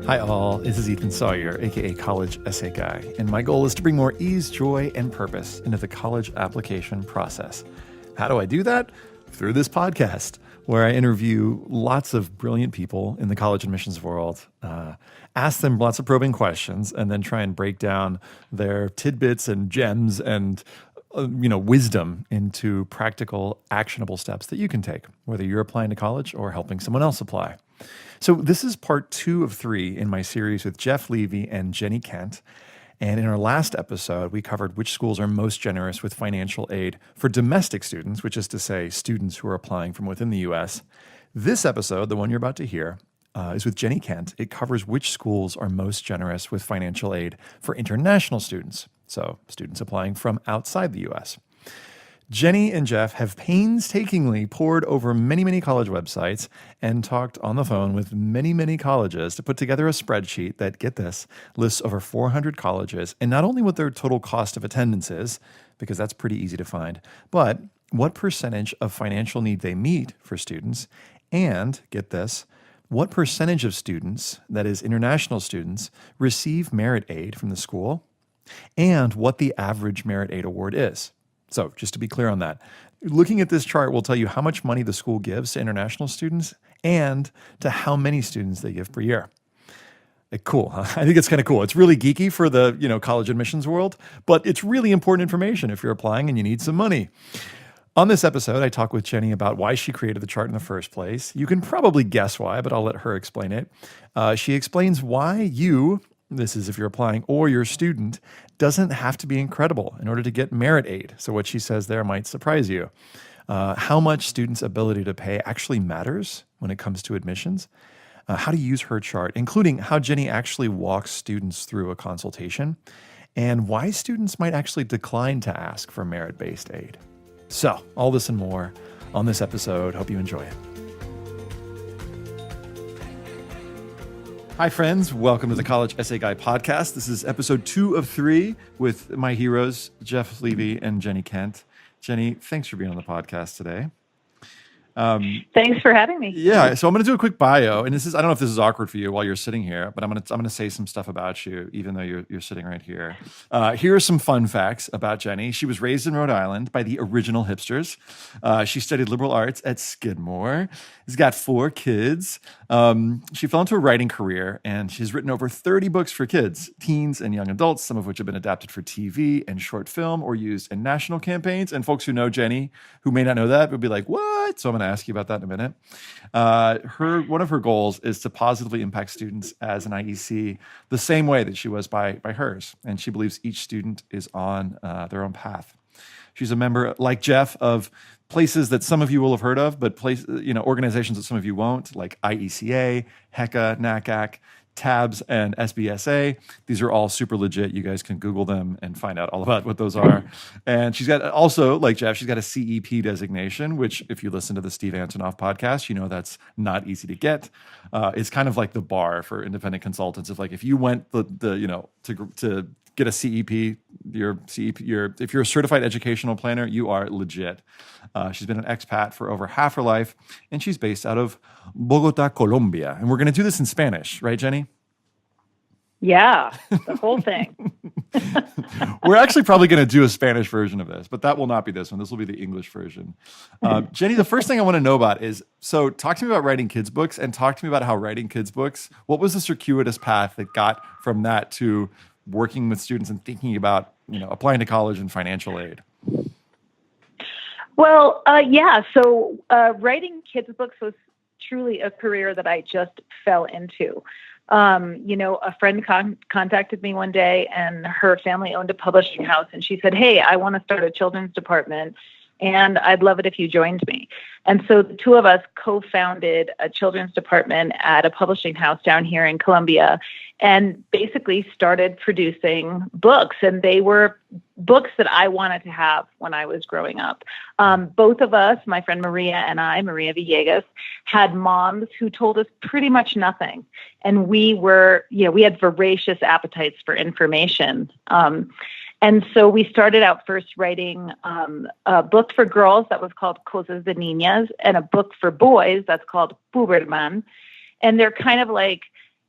Hi all, this is Ethan Sawyer, aka College Essay Guy, and my goal is to bring more ease, joy, and purpose into the college application process. How do I do that? Through this podcast, where I interview lots of brilliant people in the college admissions world, ask them lots of probing questions, and then try and break down their tidbits and gems and wisdom into practical, actionable steps that you can take, whether you're applying to college or helping someone else apply. So this is part 2 of 3 in my series with Jeff Levy and Jenny Kent. And in our last episode, we covered which schools are most generous with financial aid for domestic students, which is to say students who are applying from within the U.S. This episode, the one you're about to hear, is with Jenny Kent. It covers which schools are most generous with financial aid for international students, so students applying from outside the U.S. Jenny and Jeff have painstakingly pored over many, many college websites and talked on the phone with many, many colleges to put together a spreadsheet that, get this, lists over 400 colleges, and not only what their total cost of attendance is, because that's pretty easy to find, but what percentage of financial need they meet for students, and, get this, what percentage of students, that is international students, receive merit aid from the school, and what the average merit aid award is. So just to be clear on that, looking at this chart will tell you how much money the school gives to international students and to how many students they give per year. Cool, huh? I think it's kind of cool. It's really geeky for the college admissions world, but it's really important information if you're applying and you need some money. On this episode, I talk with Jenny about why she created the chart in the first place. You can probably guess why, but I'll let her explain it. She explains why you, this is if you're applying, or your student, doesn't have to be incredible in order to get merit aid. So what she says there might surprise you. How much students' ability to pay actually matters when it comes to admissions. How to use her chart, including how Jenny actually walks students through a consultation, and why students might actually decline to ask for merit-based aid. So, all this and more on this episode. Hope you enjoy it. Hi, friends. Welcome to the College Essay Guy podcast. This is episode 2 of 3 with my heroes, Jeff Levy and Jenny Kent. Jenny, thanks for being on the podcast today. Thanks for having me. Yeah, so I'm going to do a quick bio, and I don't know if this is awkward for you while you're sitting here, but I'm going to say some stuff about you, even though you're sitting right here. Here are some fun facts about Jenny. She was raised in Rhode Island by the original hipsters. She studied liberal arts at Skidmore. She's got 4 kids. She fell into a writing career, and she's written over 30 books for kids, teens, and young adults, some of which have been adapted for TV and short film or used in national campaigns. And folks who know Jenny, who may not know that, would be like, what? So I'm going to ask you about that in a minute. One of her goals is to positively impact students as an IEC the same way that she was by hers. And she believes each student is on their own path. She's a member, like Jeff, of places that some of you will have heard of, but organizations that some of you won't, like IECA, HECA, NACAC, TABS, and SBSA. These are all super legit. You guys can Google them and find out all about what those are. And she's got also, like Jeff, she's got a CEP designation, which if you listen to the Steve Antonoff podcast, you know that's not easy to get. It's kind of like the bar for independent consultants. If you went to get a CEP, if you're a certified educational planner, you are legit. She's been an expat for over half her life, and she's based out of Bogota, Colombia. And we're going to do this in Spanish, right, Jenny? Yeah, the whole thing. We're actually probably going to do a Spanish version of this, but that will not be this one. This will be the English version. Jenny, the first thing I want to know about is, so talk to me about writing kids' books, and talk to me about how writing kids' books, what was the circuitous path that got from that to working with students and thinking about, applying to college and financial aid? Well, so writing kids' books was truly a career that I just fell into. A friend contacted me one day, and her family owned a publishing house, and she said, "Hey, I want to start a children's department, and I'd love it if you joined me." And so the two of us co-founded a children's department at a publishing house down here in Columbia, and basically started producing books. And they were books that I wanted to have when I was growing up. Both of us, my friend Maria and I, Maria Villegas, had moms who told us pretty much nothing. And we had voracious appetites for information. And so we started out first writing a book for girls that was called Cosas de Niñas, and a book for boys that's called Puberman. And they're kind of like,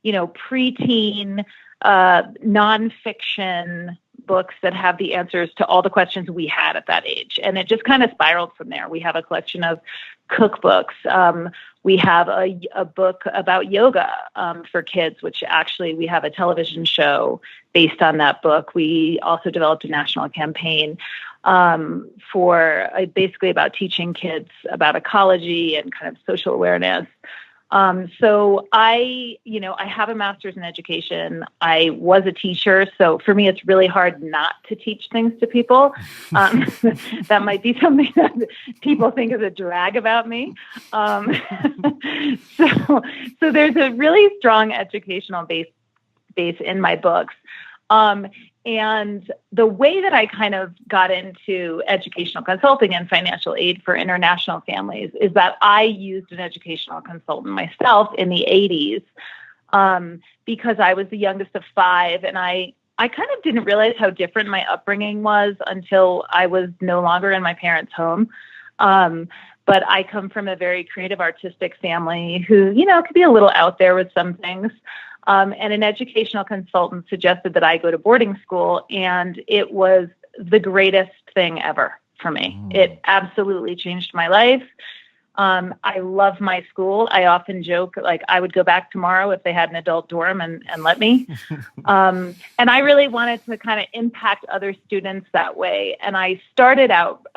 preteen nonfiction books that have the answers to all the questions we had at that age. And it just kind of spiraled from there. We have a collection of cookbooks. We have a book about yoga for kids, which actually we have a television show based on that book. We also developed a national campaign for basically about teaching kids about ecology and kind of social awareness. So I have a master's in education. I was a teacher. So for me, it's really hard not to teach things to people. That might be something that people think is a drag about me. So there's a really strong educational base in my books. And the way that I kind of got into educational consulting and financial aid for international families is that I used an educational consultant myself in the 80s because I was the youngest of 5. And I kind of didn't realize how different my upbringing was until I was no longer in my parents' home. But I come from a very creative, artistic family who, could be a little out there with some things. And an educational consultant suggested that I go to boarding school, and it was the greatest thing ever for me. It absolutely changed my life. I love my school. I often joke, like, I would go back tomorrow if they had an adult dorm and let me. And I really wanted to kind of impact other students that way. And I started out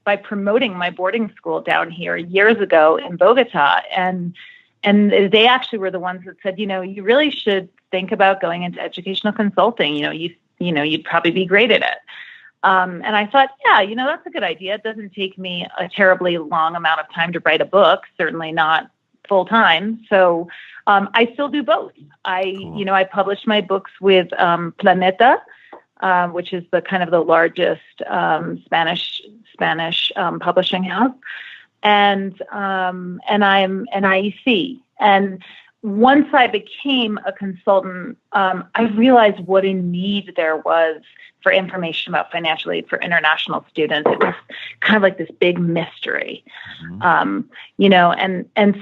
by promoting my boarding school down here years ago in Bogota. And they actually were the ones that said, you really should think about going into educational consulting. You'd probably be great at it. And I thought, that's a good idea. It doesn't take me a terribly long amount of time to write a book, certainly not full time. So I still do both. I published my books with Planeta, which is the kind of the largest Spanish publishing house. And I'm an IEC. And once I became a consultant, I realized what a need there was for information about financial aid for international students. It was kind of like this big mystery, and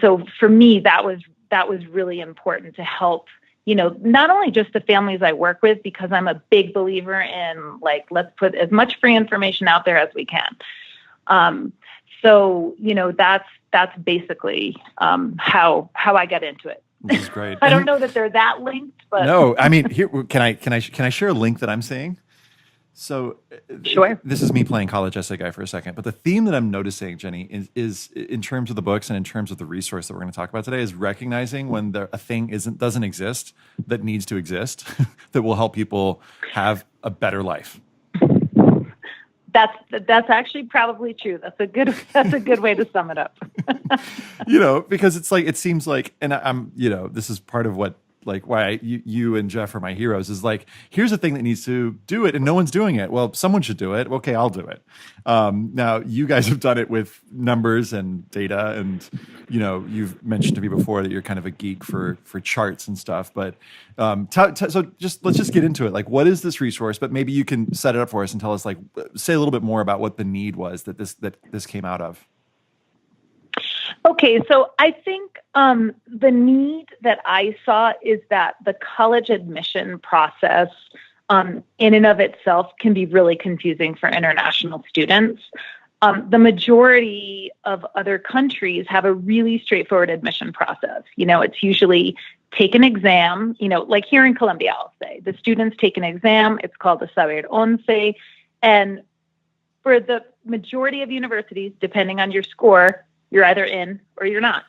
so for me, that was really important to help, not only just the families I work with, because I'm a big believer in let's put as much free information out there as we can. So, that's basically how I got into it. This is great. I don't know that they're that linked, but no, I mean, here, can I share a link that I'm seeing? So sure. This is me playing college essay guy for a second, but the theme that I'm noticing, Jenny, is in terms of the books and in terms of the resource that we're going to talk about today, is recognizing when a thing doesn't exist that needs to exist that will help people have a better life. That's actually probably true. That's a good way to sum it up. Because it seems like, and I'm, this is part of what, why you and Jeff are my heroes, is here's a thing that needs to do it and no one's doing it. Well, someone should do it. Okay, I'll do it. Now you guys have done it with numbers and data, and you've mentioned to me before that you're kind of a geek for charts and stuff. But so let's just get into it. What is this resource? But maybe you can set it up for us and tell us, say a little bit more about what the need was that this came out of. Okay, so I think the need that I saw is that the college admission process in and of itself can be really confusing for international students. The majority of other countries have a really straightforward admission process. It's usually take an exam, like here in Colombia, I'll say. The students take an exam. It's called the Saber Once. And for the majority of universities, depending on your score, you're either in or you're not.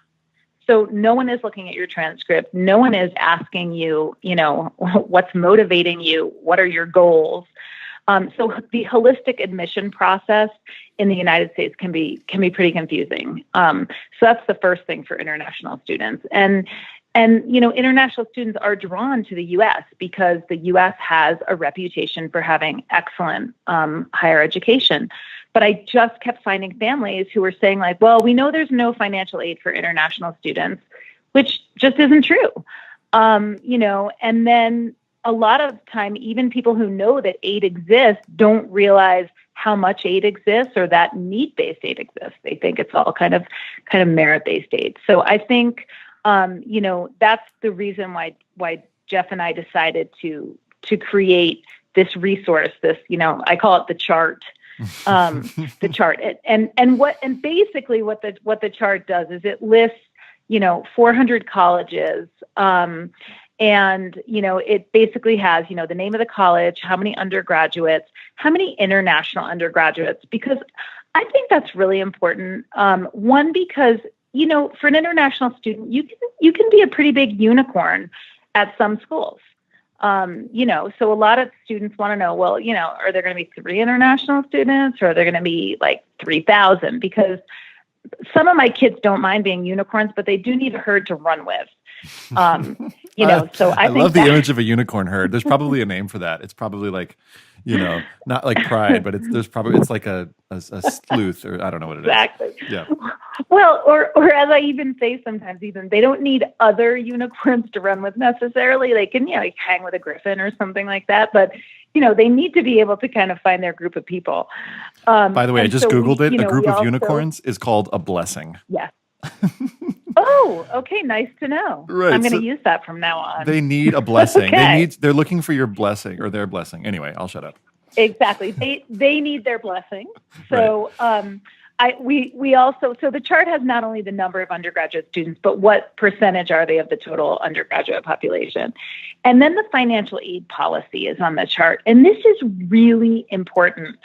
So no one is looking at your transcript. No one is asking you, what's motivating you? What are your goals? So the holistic admission process in the United States can be pretty confusing. So that's the first thing for international students. And international students are drawn to the U.S. because the U.S. has a reputation for having excellent higher education. But I just kept finding families who were saying well, we know there's no financial aid for international students, which just isn't true. And then a lot of time, even people who know that aid exists don't realize how much aid exists or that need-based aid exists. They think it's all kind of merit-based aid. So I think That's the reason why Jeff and I decided to create this resource, I call it the chart. The chart. And basically what the chart does is it lists, 400 colleges. It basically has, the name of the college, how many undergraduates, how many international undergraduates, because I think that's really important. One, because, for an international student, you can be a pretty big unicorn at some schools. So a lot of students want to know, well, are there going to be 3 international students, or are there going to be like 3,000? Because some of my kids don't mind being unicorns, but they do need a herd to run with. So I think love the image of a unicorn herd. There's probably a name for that. It's probably like, not like pride, but it's like a sleuth, or I don't know what it is. Exactly. Yeah. Well, or as I even say sometimes, even they don't need other unicorns to run with necessarily. They can, like hang with a griffin or something like that. But, they need to be able to kind of find their group of people. By the way, I just Googled it. A group of unicorns is called a blessing. Yes. Oh, okay. Nice to know. Right. I'm going to use that from now on. They need a blessing. Okay. They're looking for your blessing or their blessing. Anyway, I'll shut up. Exactly. They need their blessing. So, we also, so the chart has not only the number of undergraduate students, but what percentage are they of the total undergraduate population? And then the financial aid policy is on the chart. And this is really important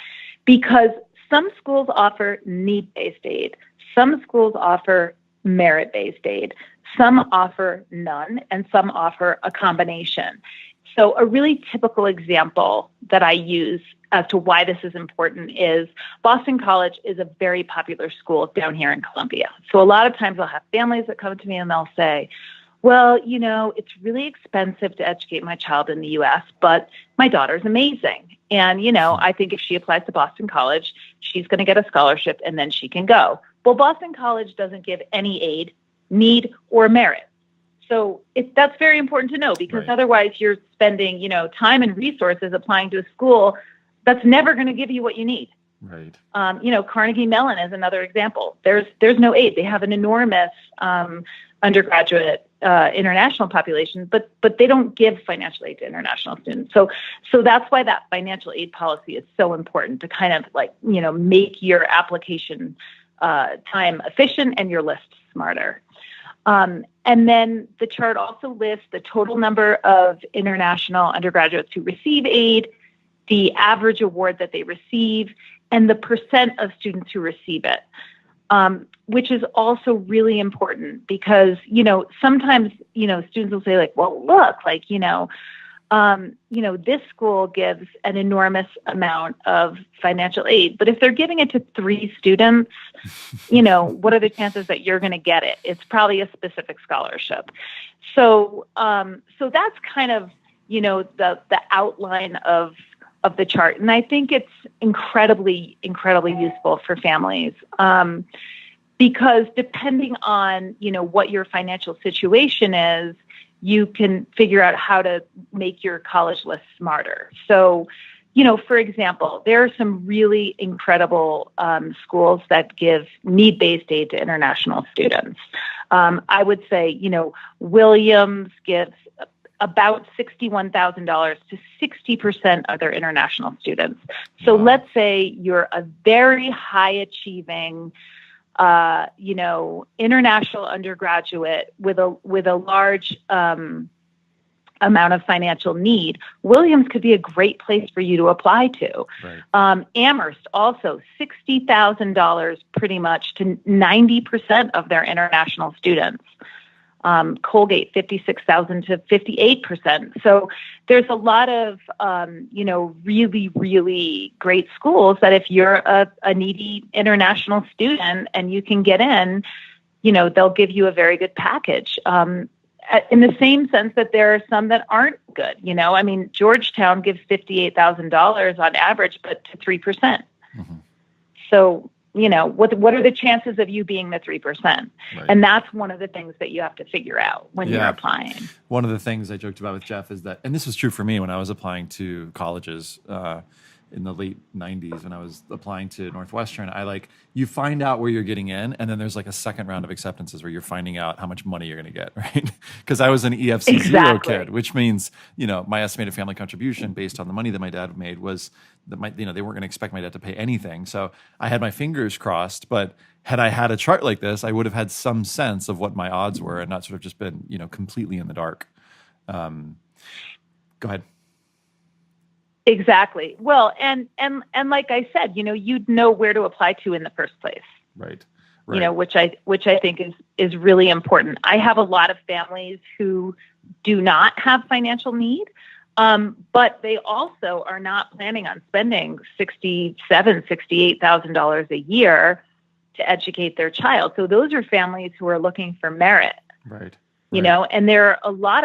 because some schools offer need-based aid. Some schools offer merit-based aid. Some offer none, and some offer a combination. So a really typical example that I use as to why this is important is Boston College is a very popular school down here in Columbia. So a lot of times I'll have families that come to me and they'll say, well, it's really expensive to educate my child in the U.S., but my daughter's amazing. And, I think if she applies to Boston College, she's going to get a scholarship and then she can go. Well, Boston College doesn't give any aid, need, or merit. So that's very important to know because Otherwise you're spending, time and resources applying to a school that's never going to give you what you need. Right. Carnegie Mellon is another example. There's no aid. They have an enormous undergraduate international population, but they don't give financial aid to international students. So that's why that financial aid policy is so important to kind of make your application time efficient and your list smarter. And then the chart also lists the total number of international undergraduates who receive aid, the average award that they receive, and the percent of students who receive it, which is also really important because, sometimes, students will say like, well, look, this school gives an enormous amount of financial aid, but if they're giving it to 3 students, what are the chances that you're going to get it? It's probably a specific scholarship. So that's kind of, the outline of the chart. And I think it's incredibly, incredibly useful for families because depending on, what your financial situation is, you can figure out how to make your college list smarter. So, for example, there are some really incredible schools that give need-based aid to international students. I would say, Williams gives about $61,000 to 60% of their international students. So let's say you're a very high-achieving international undergraduate with a large amount of financial need, Williams could be a great place for you to apply to. Right. Amherst also $60,000 pretty much to 90% of their international students. Colgate, 56,000 to 58%. So there's a lot of, really, really great schools that if you're a needy international student and you can get in, they'll give you a very good package. In the same sense that there are some that aren't good. Georgetown gives $58,000 on average, but to 3%. Mm-hmm. So, what are the chances of you being the 3%? Right. And that's one of the things that you have to figure out when you're applying. One of the things I joked about with Jeff is that, and this was true for me when I was applying to colleges, in the late 90s when I was applying to Northwestern, you find out where you're getting in, and then there's like a second round of acceptances where you're finding out how much money you're going to get, right? Because I was an EFC zero kid, which means, my estimated family contribution based on the money that my dad made was that they weren't going to expect my dad to pay anything. So I had my fingers crossed, but had I had a chart like this, I would have had some sense of what my odds were and not sort of just been, completely in the dark. Go ahead. Exactly. Well, and like I said, you'd know where to apply to in the first place. Right. Which I think is really important. I have a lot of families who do not have financial need, but they also are not planning on spending $68,000 a year to educate their child. So those are families who are looking for merit. Right. And there are a lot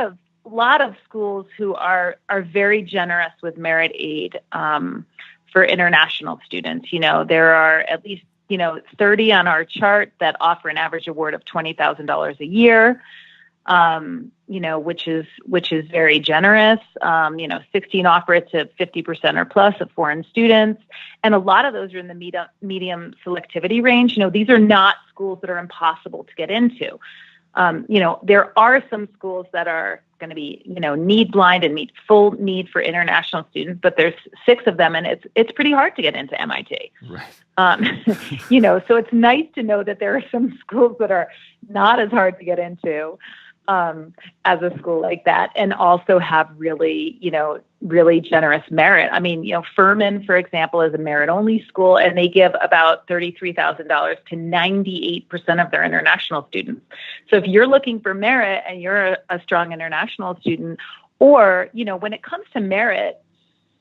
of schools who are very generous with merit aid for international students. There are at least 30 on our chart that offer an average award of $20,000 a year, which is very generous. 16 offer it to 50% or plus of foreign students, and a lot of those are in the medium selectivity range. These are not schools that are impossible to get into. There are some schools that are going to be, need blind and meet full need for international students, but there's 6 of them, and it's pretty hard to get into MIT. Right. So it's nice to know that there are some schools that are not as hard to get into as a school like that, and also have really generous merit. I mean, Furman, for example, is a merit-only school, and they give about $33,000 to 98% of their international students. So if you're looking for merit and you're a strong international student, or, when it comes to merit,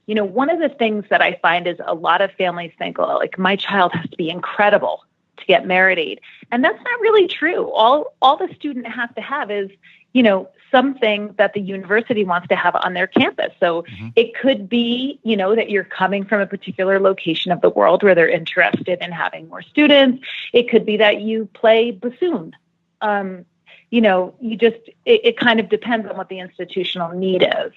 one of the things that I find is a lot of families think, oh, like my child has to be incredible to get merit aid. And that's not really true. All the student has to have is, something that the university wants to have on their campus. So it could be, that you're coming from a particular location of the world where they're interested in having more students. It could be that you play bassoon. It kind of depends on what the institutional need is.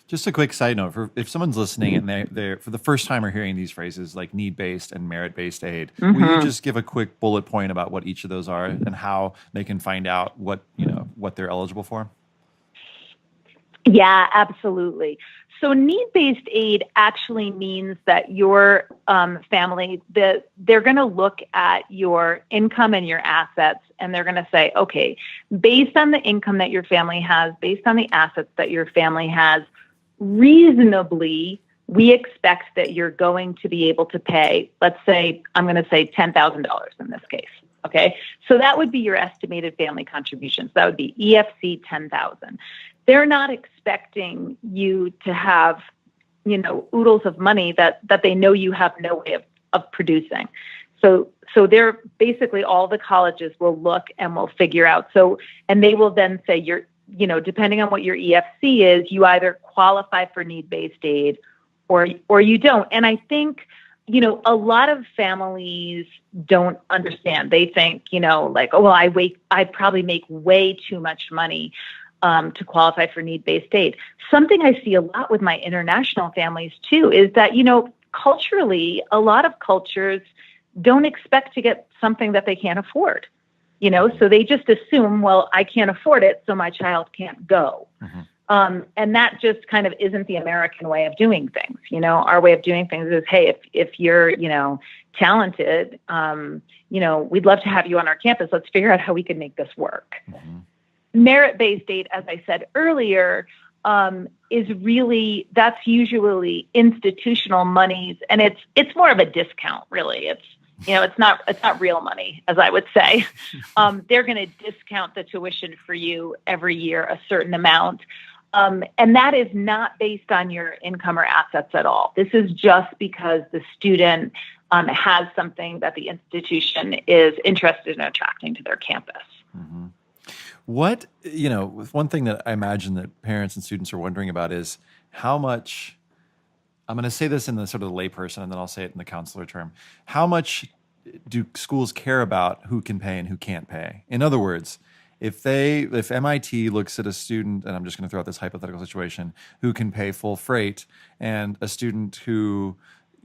Just a quick side note, if someone's listening and they're for the first time are hearing these phrases like need-based and merit-based aid, will you just give a quick bullet point about what each of those are and how they can find out what they're eligible for? Yeah, absolutely. So need-based aid actually means that your family, they're going to look at your income and your assets, and they're going to say, okay, based on the income that your family has, based on the assets that your family has, reasonably, we expect that you're going to be able to pay, let's say, I'm going to say $10,000 in this case. Okay. So that would be your estimated family contributions. That would be EFC 10,000. They're not expecting you to have, oodles of money that they know you have no way of producing. So they're basically, all the colleges will look and will figure out. And they will then say depending on what your EFC is, you either qualify for need-based aid or you don't. And I think, a lot of families don't understand. They think, I probably make way too much money to qualify for need-based aid. Something I see a lot with my international families too is that, culturally, a lot of cultures don't expect to get something that they can't afford. So they just assume, well, I can't afford it, so my child can't go. And that just kind of isn't the American way of doing things. Our way of doing things is, hey, if you're, talented, we'd love to have you on our campus. Let's figure out how we can make this work. Merit-based aid, as I said earlier, that's usually institutional monies, and it's more of a discount, really. It's not real money, as I would say. They're going to discount the tuition for you every year a certain amount. And that is not based on your income or assets at all. This is just because the student has something that the institution is interested in attracting to their campus. What, one thing that I imagine that parents and students are wondering about is how much, I'm going to say this in the sort of the layperson, and then I'll say it in the counselor term. How much do schools care about who can pay and who can't pay? In other words, if MIT looks at a student, and I'm just going to throw out this hypothetical situation, who can pay full freight, and a student who,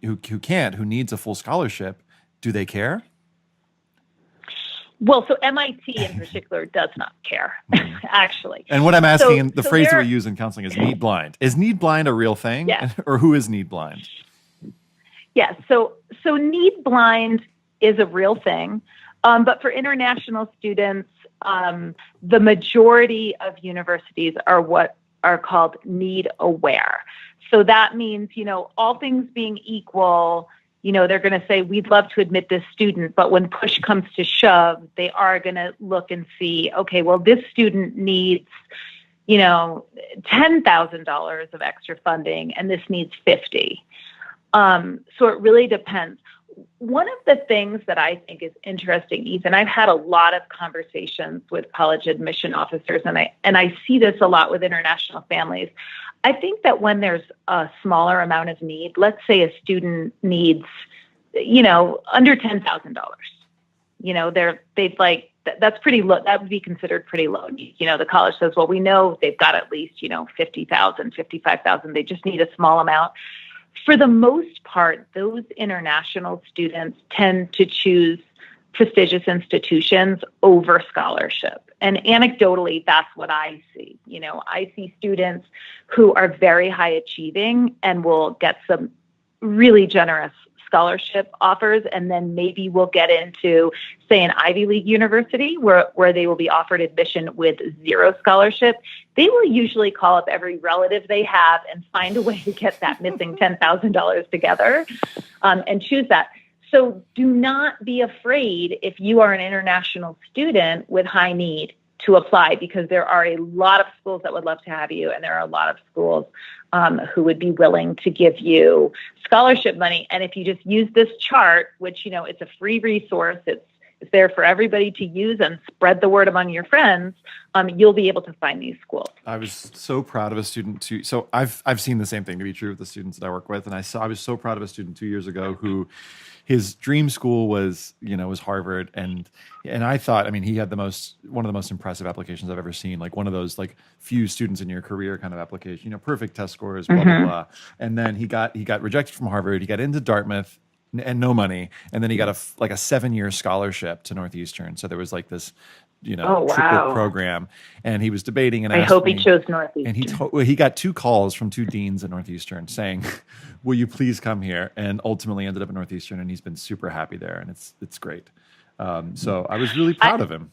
who needs a full scholarship, do they care? Well, so MIT in particular does not care, actually. And what I'm asking, the phrase that there, we use in counseling is need blind. Is need blind a real thing? Yes. Or who is need blind? Yes. So need blind is a real thing. But for international students, the majority of universities are what are called need aware. So that means, all things being equal, they're going to say, we'd love to admit this student, but when push comes to shove, they are going to look and see, okay, well, this student needs, $10,000 of extra funding, and this needs 50. So it really depends. One of the things that I think is interesting, Ethan, I've had a lot of conversations with college admission officers, and I see this a lot with international families. I think that when there's a smaller amount of need, let's say a student needs, under $10,000, that's pretty low. That would be considered pretty low. The college says, well, we know they've got at least, 50,000, 55,000. They just need a small amount. For the most part, those international students tend to choose prestigious institutions over scholarship. And anecdotally, that's what I see. I see students who are very high achieving and will get some really generous scholarship offers, and then maybe we'll get into, say, an Ivy League university where they will be offered admission with zero scholarship. They will usually call up every relative they have and find a way to get that missing $10,000 together and choose that. So do not be afraid if you are an international student with high need to apply, because there are a lot of schools that would love to have you, and there are a lot of schools who would be willing to give you scholarship money. And if you just use this chart, which, it's a free resource, it's there for everybody to use and spread the word among your friends, you'll be able to find these schools. I was so proud of a student too. So I've seen the same thing to be true with the students that I work with. And I was so proud of a student 2 years ago who his dream school was Harvard. And I thought, he had one of the most impressive applications I've ever seen, like one of those like few students in your career kind of application, perfect test scores, blah, blah, blah. And then he got rejected from Harvard. He got into Dartmouth and no money. And then he got a 7-year scholarship to Northeastern. So there was like this, triplet program, and he was debating. And I hope he chose Northeastern. And he got 2 calls from 2 deans at Northeastern saying, "Will you please come here?" And ultimately ended up at Northeastern, and he's been super happy there, and it's great. So I was really proud of him.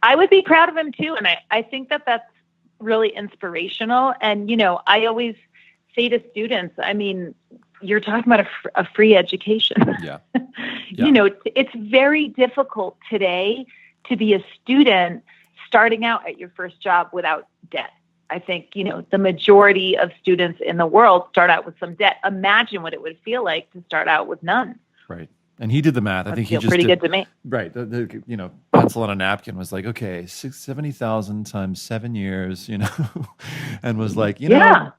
I would be proud of him too, and I think that that's really inspirational. And I always say to students, you're talking about a free education. Yeah. It's very difficult today to be a student starting out at your first job without debt. I think, the majority of students in the world start out with some debt. Imagine what it would feel like to start out with none. Right. And he did the math. I think he just pretty good to me. Right. The pencil on a napkin was like, okay, 70,000 times 7 years, and was like, I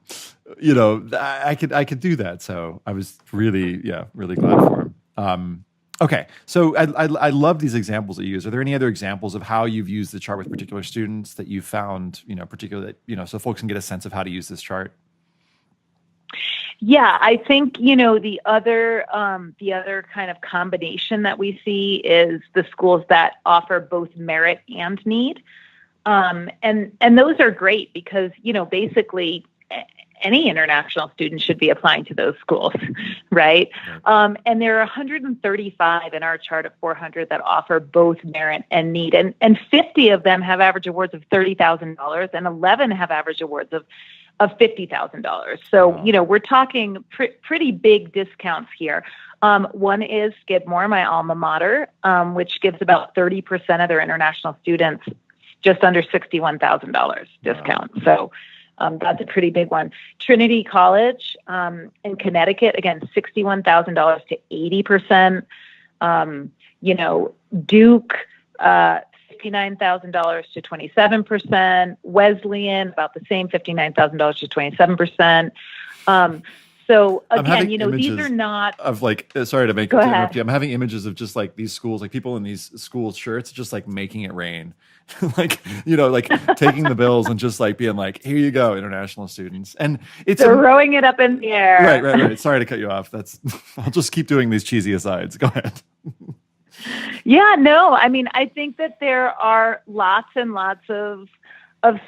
could do that. So I was really glad for him. Okay. So I love these examples that you use. Are there any other examples of how you've used the chart with particular students that you found, particularly, so folks can get a sense of how to use this chart? Yeah, I think, the other kind of combination that we see is the schools that offer both merit and need. And those are great because, basically any international student should be applying to those schools, right? And there are 135 in our chart of 400 that offer both merit and need. And 50 of them have average awards of $30,000 and 11 have average awards of $50,000. So, we're talking pretty big discounts here. One is Skidmore, my alma mater, which gives about 30% of their international students just under $61,000 discount. So that's a pretty big one. Trinity College in Connecticut, again, $61,000 to 80%. Duke, $59,000 to 27%. Wesleyan, about the same, $59,000 to 27%. So I'm again, having you know, these images are not. of like, sorry to Go interrupt ahead. you. I'm having images of just like these schools, like people in these school shirts, just like making it rain, like, like taking the bills and just like being like, here you go, international students. And it's Throwing it up in the right, air. right, right. Sorry to cut you off. I'll just keep doing these cheesy asides. Go ahead. Yeah, no, I mean, I think that there are lots and lots of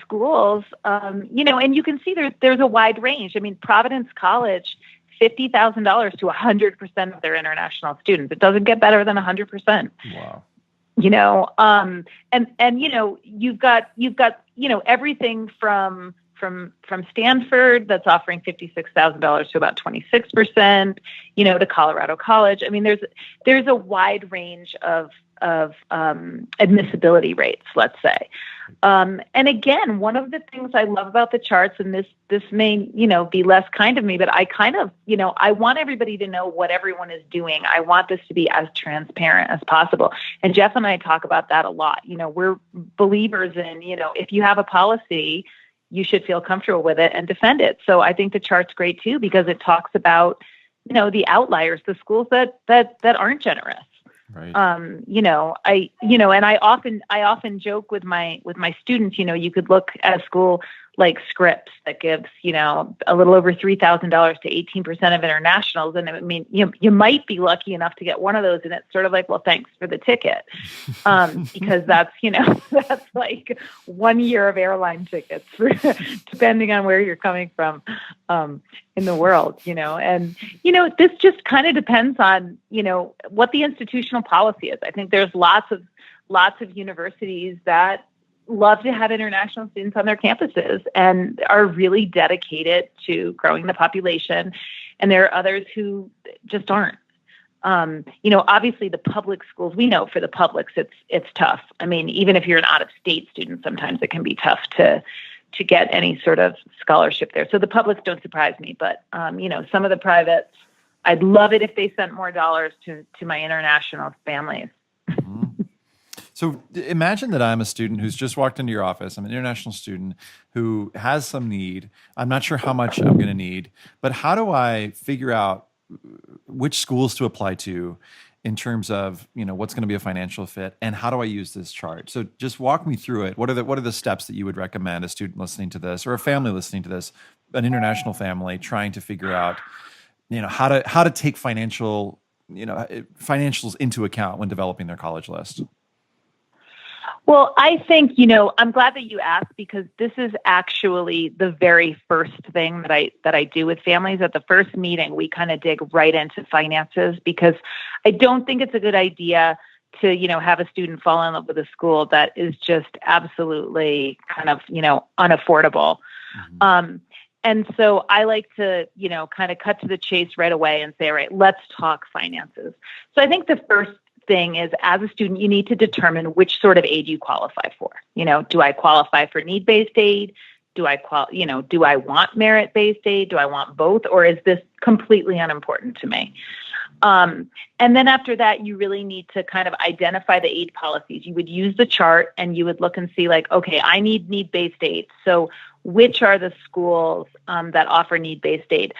schools, and you can see there's a wide range. I mean, Providence College, $50,000 to 100% of their international students. It doesn't get better than 100%. Wow. You've got everything from Stanford that's offering $56,000 to about 26%, to Colorado College. I mean, there's a wide range of admissibility rates, let's say. And again, one of the things I love about the charts, and this may, be less kind of me, but I kind of, I want everybody to know what everyone is doing. I want this to be as transparent as possible. And Jeff and I talk about that a lot. We're believers in, if you have a policy, you should feel comfortable with it and defend it. So I think the chart's great too, because it talks about, the outliers, the schools that aren't generous. Right. And I often joke with my students, you could look at a school like Scripps that gives, a little over $3,000 to 18% of internationals. And I mean, you might be lucky enough to get one of those. And it's sort of like, well, thanks for the ticket. Because that's, that's like 1 year of airline tickets for, depending on where you're coming from, in the world, and, this just kind of depends on, what the institutional policy is. I think there's lots of universities that love to have international students on their campuses and are really dedicated to growing the population. And there are others who just aren't. Obviously the public schools, we know for the publics, it's tough. I mean, even if you're an out-of-state student, sometimes it can be tough to get any sort of scholarship there. So the publics don't surprise me, but, some of the privates, I'd love it if they sent more dollars to my international families. Mm-hmm. So imagine that I'm a student who's just walked into your office. I'm an international student who has some need. I'm not sure how much I'm going to need, but how do I figure out which schools to apply to in terms of, what's going to be a financial fit, and how do I use this chart? So just walk me through it. What are the steps that you would recommend a student listening to this, or a family listening to this, an international family trying to figure out, how to take financials into account when developing their college list? Well, I think, I'm glad that you asked, because this is actually the very first thing that I do with families. At the first meeting, we kind of dig right into finances, because I don't think it's a good idea to, have a student fall in love with a school that is just absolutely kind of, unaffordable. Mm-hmm. And so I like to, kind of cut to the chase right away and say, all right, let's talk finances. So I think the first thing is, as a student, you need to determine which sort of aid you qualify for. Do I qualify for need-based aid? Do I want merit-based aid? Do I want both? Or is this completely unimportant to me? And then after that, you really need to kind of identify the aid policies. You would use the chart and you would look and see like, okay, I need need-based aid. So which are the schools that offer need-based aid?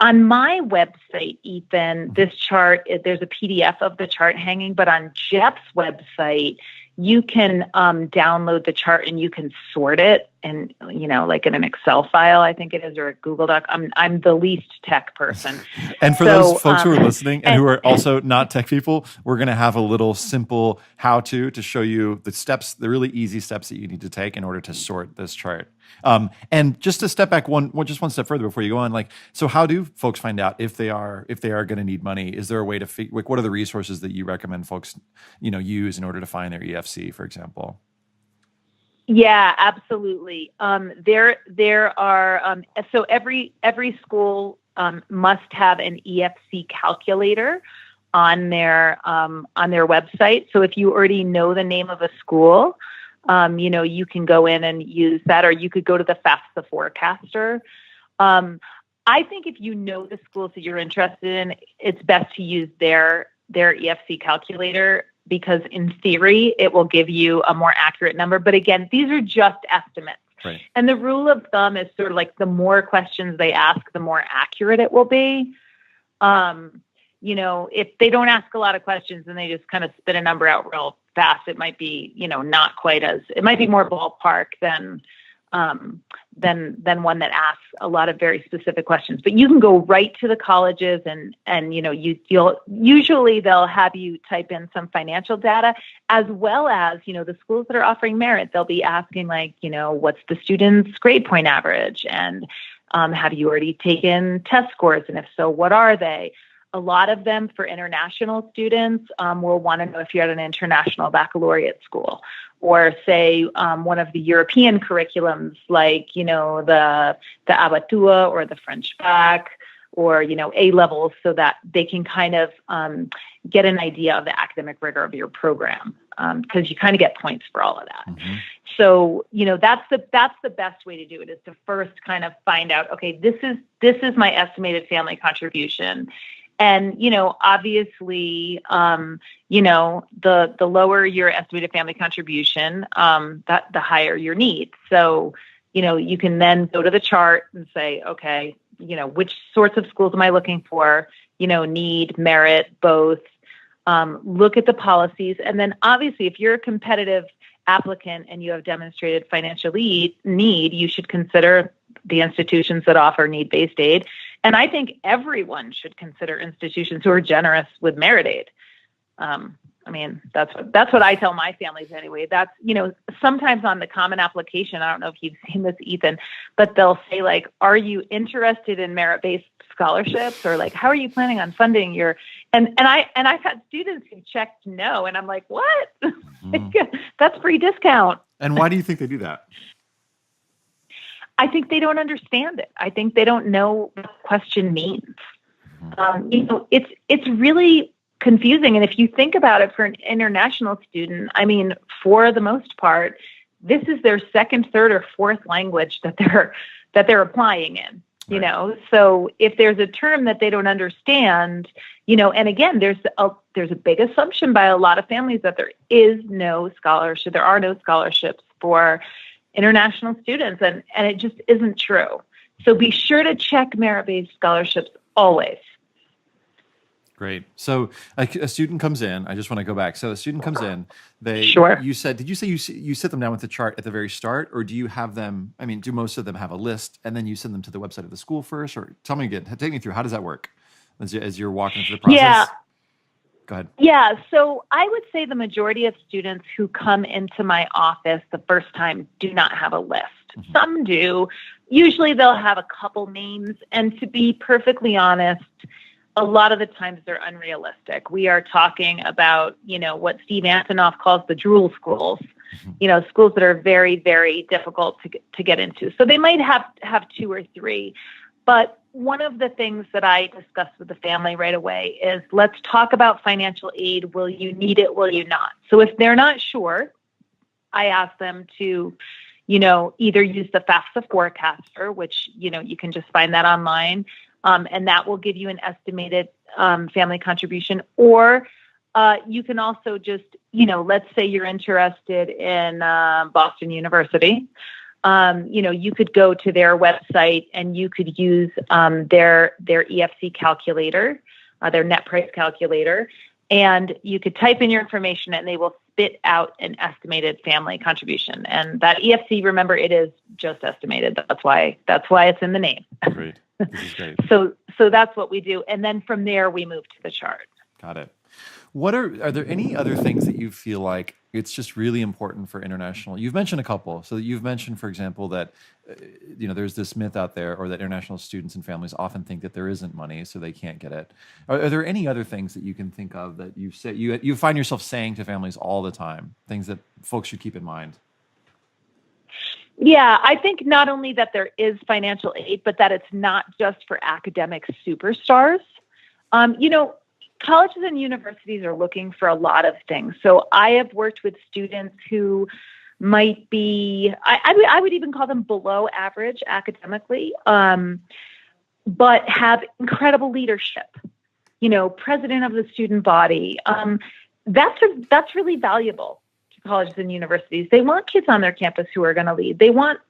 On my website, Ethan, this chart, there's a PDF of the chart hanging, but on Jeff's website, you can download the chart and you can sort it, and like in an Excel file, I think it is, or a Google Doc. I'm the least tech person. And for those folks who are listening and who are also not tech people, we're going to have a little simple how-to to show you the steps, the really easy steps that you need to take in order to sort this chart. And just to step back one step further before you go on, so how do folks find out if they are going to need money? Is there a way to what are the resources that you recommend folks, use in order to find their EFC, for example? Yeah, absolutely. There are, so every school, must have an EFC calculator on their website. So if you already know the name of a school, you can go in and use that, or you could go to the FAFSA forecaster. I think if you know the schools that you're interested in, it's best to use their EFC calculator, because in theory, it will give you a more accurate number. But again, these are just estimates. Right. And the rule of thumb is sort of like the more questions they ask, the more accurate it will be. If they don't ask a lot of questions and they just kind of spit a number out real fast, it might be, not quite it might be more ballpark than one that asks a lot of very specific questions. But you can go right to the colleges and you'll usually they'll have you type in some financial data, as well as, the schools that are offering merit. They'll be asking what's the student's grade point average, and have you already taken test scores? And if so, what are they? A lot of them for international students will want to know if you're at an international baccalaureate school, or say one of the European curriculums, like, the Abatua or the French Bac, or, A levels, so that they can kind of get an idea of the academic rigor of your program, because you kind of get points for all of that. Mm-hmm. So, that's the best way to do it, is to first kind of find out, okay, this is my estimated family contribution. And, obviously, the lower your estimated family contribution, the higher your need. So, you can then go to the chart and say, okay, which sorts of schools am I looking for? Need, merit, both. Look at the policies. And then obviously, if you're a competitive applicant and you have demonstrated financial need, you should consider the institutions that offer need-based aid. And I think everyone should consider institutions who are generous with merit aid. That's what I tell my families anyway. That's, sometimes on the common application, I don't know if you've seen this, Ethan, but they'll say, like, are you interested in merit-based scholarships? Or like, how are you planning on funding your, and I've had students who checked no, and I'm like, what? Mm-hmm. That's free discount. And why do you think they do that? I think they don't understand it. I think they don't know what the question means. It's really confusing. And if you think about it, for an international student, for the most part, this is their second, third, or fourth language that they're applying in. Right. So if there's a term that they don't understand, and again, there's a big assumption by a lot of families that there is no scholarship. There are no scholarships for international students, and it just isn't true. So be sure to check merit-based scholarships always. Great. So a student comes in. I just want to go back. So a student comes in. Sure. Did you say you sit them down with the chart at the very start, or do you have them? Do most of them have a list, and then you send them to the website of the school first? Or tell me again. Take me through. How does that work as you're walking through the process? Yeah. Go ahead. Yeah. So I would say the majority of students who come into my office the first time do not have a list. Mm-hmm. Some do. Usually they'll have a couple names. And to be perfectly honest, a lot of the times they're unrealistic. We are talking about, what Steve Antonoff calls the drool schools, mm-hmm. Schools that are very, very difficult to get into. So they might have two or three. But one of the things that I discuss with the family right away is, let's talk about financial aid. Will you need it? Will you not? So if they're not sure, I ask them to, either use the FAFSA forecaster, which, you can just find that online. And that will give you an estimated family contribution. Or you can also just, let's say you're interested in Boston University. You could go to their website and you could use their EFC calculator, their net price calculator, and you could type in your information and they will spit out an estimated family contribution. And that EFC, remember, it is just estimated. That's why it's in the name. Great. This is great. So that's what we do. And then from there, we move to the chart. Got it. Are there any other things that you feel like it's just really important for international? You've mentioned a couple. So you've mentioned, for example, that there's this myth out there, or that international students and families often think that there isn't money, so they can't get it. Are there any other things that you can think of that you find yourself saying to families all the time, things that folks should keep in mind? Yeah, I think not only that there is financial aid, but that it's not just for academic superstars. Colleges and universities are looking for a lot of things. So I have worked with students who might be, I would even call them below average academically, but have incredible leadership, president of the student body. That's really valuable colleges and universities, they want kids on their campus who are going to lead. They want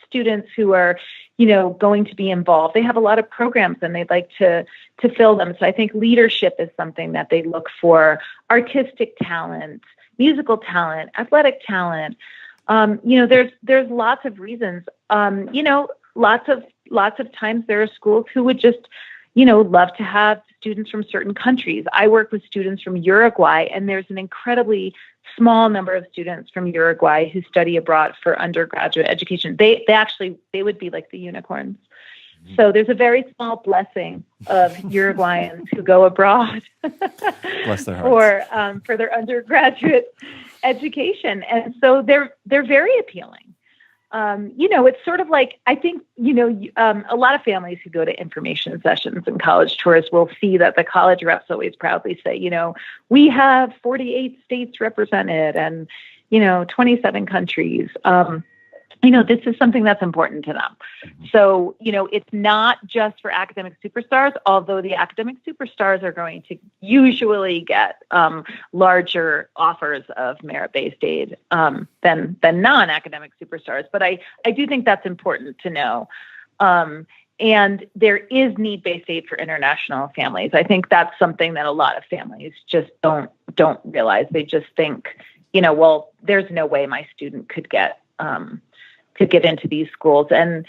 students who are, going to be involved. They have a lot of programs and they'd like to fill them. So I think leadership is something that they look for. Artistic talent, musical talent, athletic talent. There's lots of reasons. Lots of times there are schools who would just, love to have students from certain countries. I work with students from Uruguay, and there's an incredibly small number of students from Uruguay who study abroad for undergraduate education. They would be like the unicorns. So there's a very small blessing of Uruguayans who go abroad Bless their hearts. for their undergraduate education. And so they're very appealing. It's sort of like, I think, a lot of families who go to information sessions and college tours will see that the college reps always proudly say, we have 48 states represented and, 27 countries. This is something that's important to them. So, it's not just for academic superstars, although the academic superstars are going to usually get larger offers of merit-based aid than non-academic superstars. But I do think that's important to know. And there is need-based aid for international families. I think that's something that a lot of families just don't realize. They just think, well, there's no way my student could get into these schools. And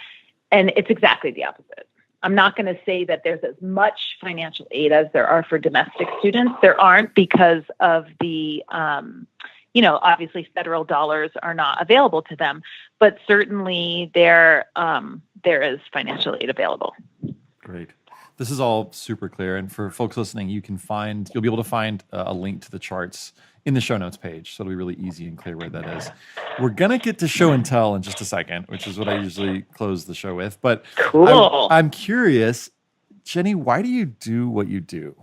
it's exactly the opposite. I'm not going to say that there's as much financial aid as there are for domestic students. There aren't because of the, obviously federal dollars are not available to them, but certainly there is financial aid available. Great. This is all super clear. And for folks listening, you'll be able to find a link to the charts in the show notes page. So it'll be really easy and clear where that is. We're going to get to show and tell in just a second, which is what I usually close the show with. But cool. I'm curious, Jenny, why do you do what you do?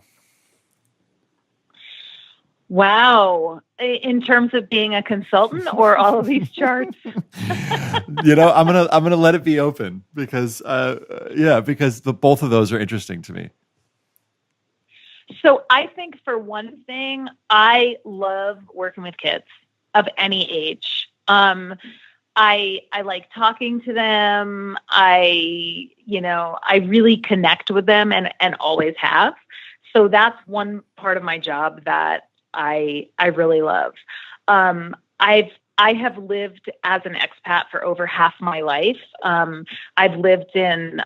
Wow. In terms of being a consultant or all of these charts? I'm gonna let it be open because both of those are interesting to me. So I think for one thing, I love working with kids of any age. I like talking to them. I really connect with them and always have. So that's one part of my job that I really love. I have lived as an expat for over half my life. I've lived in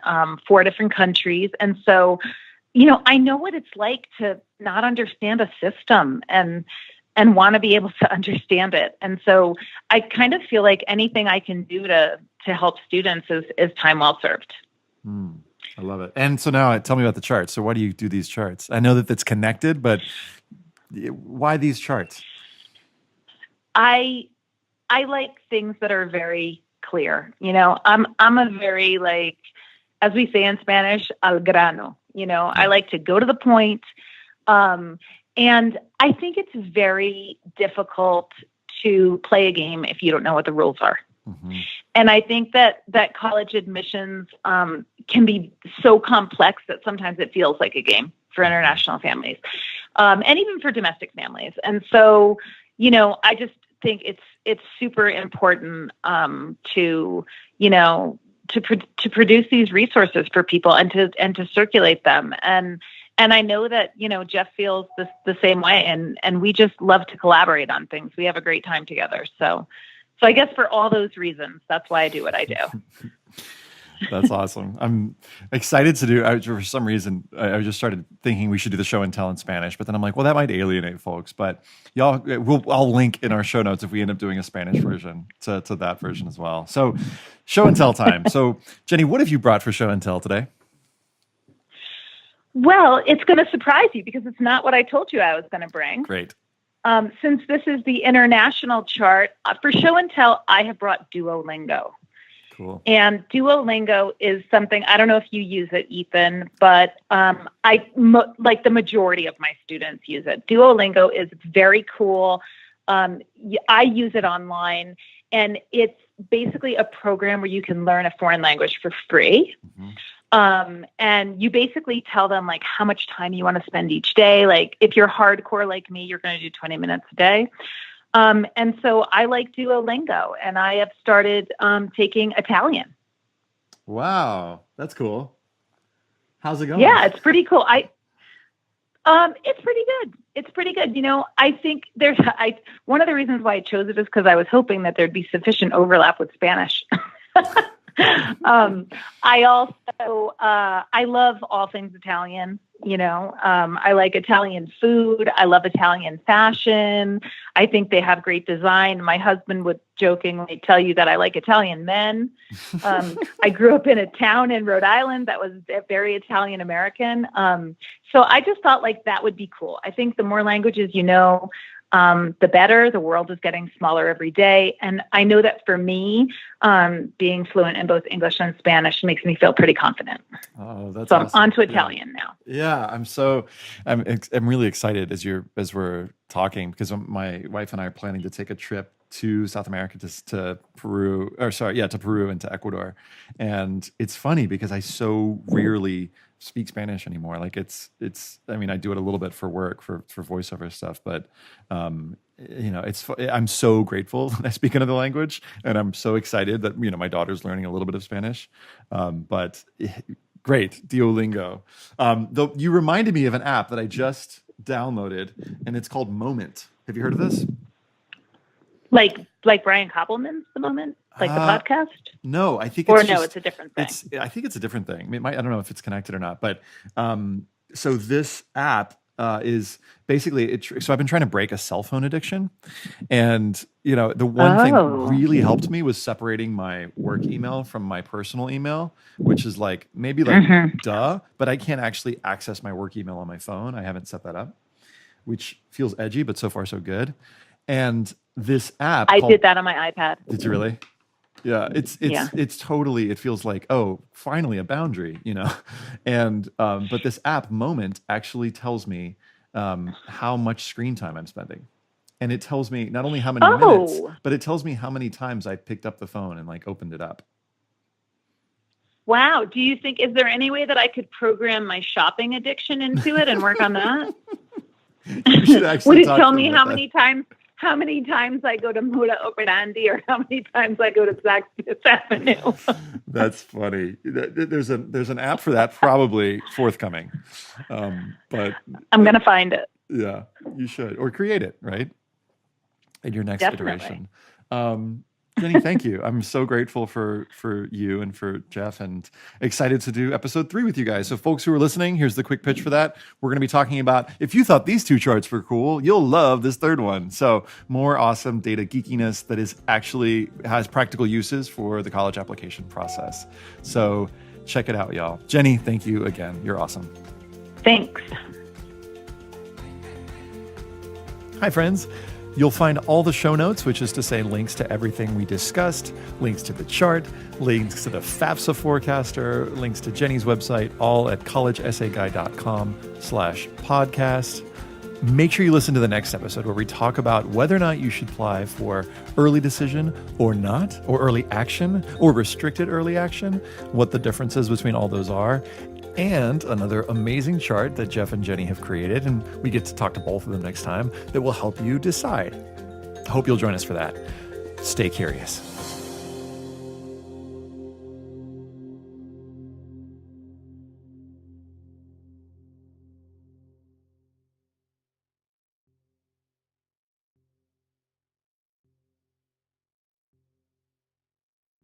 4 different countries. And so, I know what it's like to not understand a system and want to be able to understand it. And so I kind of feel like anything I can do to help students is time well served. I love it. And so now tell me about the charts. So why do you do these charts? I know that it's connected, but why these charts? I like things that are very clear. I'm a very, like, as we say in Spanish, al grano. I like to go to the point. And I think it's very difficult to play a game if you don't know what the rules are. Mm-hmm. And I think that college admissions can be so complex that sometimes it feels like a game for international families, and even for domestic families. And so, I just think it's super important to produce these resources for people and to circulate them. And I know that, Jeff feels the same way, and we just love to collaborate on things. We have a great time together. So I guess for all those reasons, that's why I do what I do. That's awesome. I'm excited to do. For some reason, I just started thinking we should do the show and tell in Spanish, but then I'm like, well, that might alienate folks. But I'll link in our show notes if we end up doing a Spanish version to that version as well. So, show and tell time. So, Jenny, what have you brought for show and tell today? Well, it's going to surprise you because it's not what I told you I was going to bring. Great. Since this is the international chart for show and tell, I have brought Duolingo. Cool. And Duolingo is something, I don't know if you use it, Ethan, but like the majority of my students use it. Duolingo is very cool. I use it online, and it's basically a program where you can learn a foreign language for free. Mm-hmm. And you basically tell them like how much time you want to spend each day. Like if you're hardcore like me, you're going to do 20 minutes a day. And so I like Duolingo, and I have started taking Italian. Wow, that's cool. How's it going? Yeah, it's pretty cool. It's pretty good. It's pretty good. I think one of the reasons why I chose it is because I was hoping that there'd be sufficient overlap with Spanish. I also, I love all things Italian. I like Italian food. I love Italian fashion. I think they have great design. My husband would jokingly tell you that I like Italian men. I grew up in a town in Rhode Island that was very Italian American. So I just thought like that would be cool. I think the more languages the better. The world is getting smaller every day. And I know that for me, being fluent in both English and Spanish makes me feel pretty confident. Oh, that's so awesome. I'm on to Italian now. Yeah, I'm really excited as we're talking, because my wife and I are planning to take a trip to South America to Peru, to Peru and to Ecuador. And it's funny because I so rarely speak Spanish anymore. Like I mean, I do it a little bit for work, for voiceover stuff, but I'm so grateful that I speak another language, and I'm so excited that, my daughter's learning a little bit of Spanish. But great, Duolingo. Though you reminded me of an app that I just downloaded, and it's called Moment. Have you heard of this? Like Brian Koppelman's The Moment, like the podcast? No, I think it's a different thing. I think it's a different thing. I don't know if it's connected or not, but so this app is basically so I've been trying to break a cell phone addiction, and the one thing that really helped me was separating my work email from my personal email, which is maybe duh, but I can't actually access my work email on my phone. I haven't set that up, which feels edgy, but so far so good. And this app, I did that on my iPad. Did you really? Yeah, it's totally, it feels like, oh, finally a boundary, and but this app Moment actually tells me how much screen time I'm spending, and it tells me not only how many minutes, but it tells me how many times I picked up the phone and opened it up. Wow. Is there any way that I could program my shopping addiction into it and work on that? You should actually Would it tell me how many times I go to Moda Operandi, or how many times I go to Saks Avenue? That's funny. There's an app for that, probably forthcoming. But I'm going to find it. Yeah, you should, or create it, right? In your next iteration. Jenny, thank you. I'm so grateful for you and for Jeff, and excited to do episode 3 with you guys. So folks who are listening, here's the quick pitch for that. We're going to be talking about, if you thought these 2 charts were cool, you'll love this 3rd one. So more awesome data geekiness that has practical uses for the college application process. So check it out, y'all. Jenny, thank you again. You're awesome. Thanks. Hi, friends. You'll find all the show notes, which is to say links to everything we discussed, links to the chart, links to the FAFSA forecaster, links to Jenny's website, all at collegeessayguy.com/podcast. Make sure you listen to the next episode, where we talk about whether or not you should apply for early decision or not, or early action, or restricted early action, what the differences between all those are, and another amazing chart that Jeff and Jenny have created, and we get to talk to both of them next time, that will help you decide. I hope you'll join us for that. Stay curious.